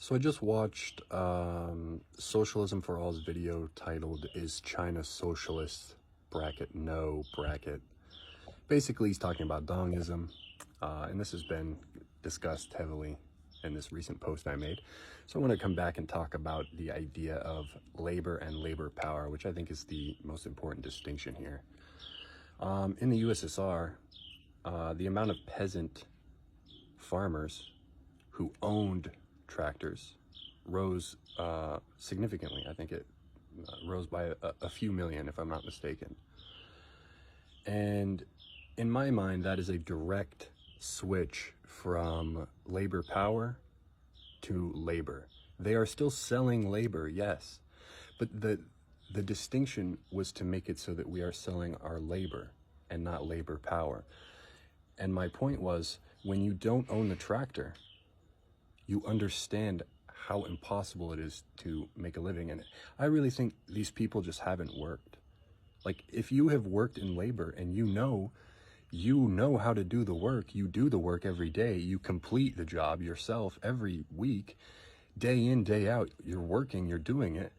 So I just watched Socialism for All's video titled, "Is China Socialist? Bracket no, bracket." Basically, he's talking about Dongism, and this has been discussed heavily in this recent post I made. So I want to come back and talk about the idea of labor and labor power, which I think is the most important distinction here. In the USSR, the amount of peasant farmers who owned tractors rose significantly. I think it rose by a few million, if I'm not mistaken. And in my mind, that is a direct switch from labor power to labor. They are still selling labor, yes, but the distinction was to make it so that we are selling our labor and not labor power. And my point was, when you don't own the tractor, you understand how impossible it is to make a living. And I really think these people just haven't worked. Like, if you have worked in labor and you know how to do the work, you do the work every day, you complete the job yourself every week, day in, day out, you're working, you're doing it,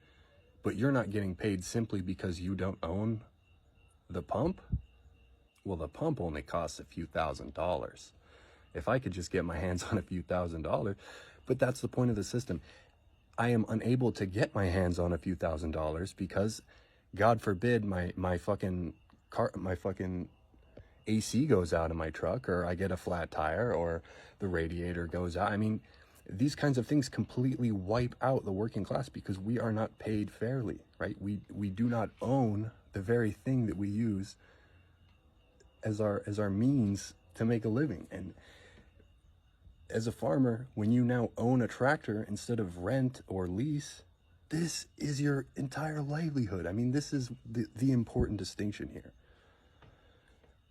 but you're not getting paid simply because you don't own the pump? Well, the pump only costs a few $1,000s. If I could just get my hands on a few $1,000s, but that's the point of the system. I am unable to get my hands on a few $1,000s because, God forbid, my fucking AC goes out in my truck, or I get a flat tire, or the radiator goes out. I mean, these kinds of things completely wipe out the working class because we are not paid fairly, right? We do not own the very thing that we use as our means to make a living. And as a farmer, when you now own a tractor instead of rent or lease, this is your entire livelihood. I mean, this is the important distinction here.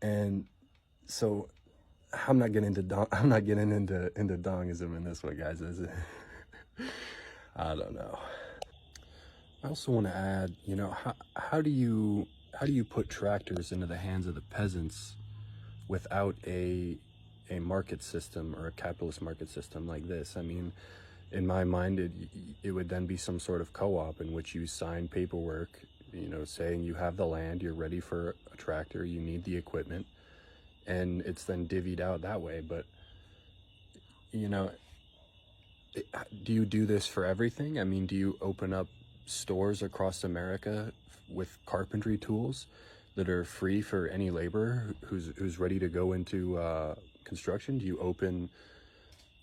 And so I'm not getting into Dongism in this one, guys. Is it? I don't know. I also want to add, how do you put tractors into the hands of the peasants without a market system or a capitalist market system like this? I mean, in my mind, it would then be some sort of co-op in which you sign paperwork, saying you have the land, you're ready for a tractor, you need the equipment, and it's then divvied out that way. But, do you do this for everything? I mean, do you open up stores across America with carpentry tools that are free for any laborer who's ready to go into construction? Do you open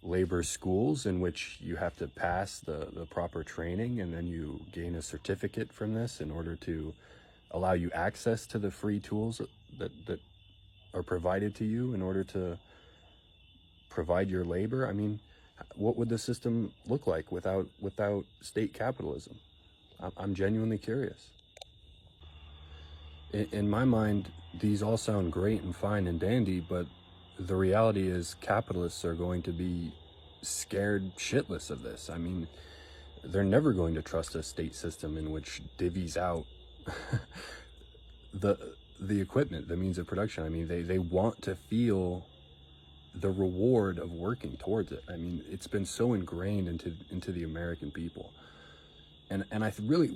labor schools in which you have to pass the proper training, and then you gain a certificate from this in order to allow you access to the free tools that are provided to you in order to provide your labor? I mean, what would the system look like without state capitalism? I'm genuinely curious. In my mind, these all sound great and fine and dandy, but the reality is capitalists are going to be scared shitless of this. I mean, they're never going to trust a state system in which divvies out the equipment, the means of production. I mean, they want to feel the reward of working towards it. I mean, it's been so ingrained into the American people. And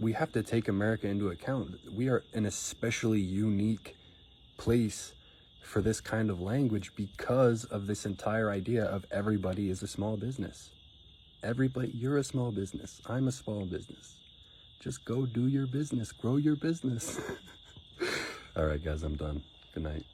we have to take America into account. We are an especially unique place for this kind of language because of this entire idea of everybody is a small business. Everybody, you're a small business. I'm a small business. Just go do your business, grow your business. All right, guys, I'm done. Good night.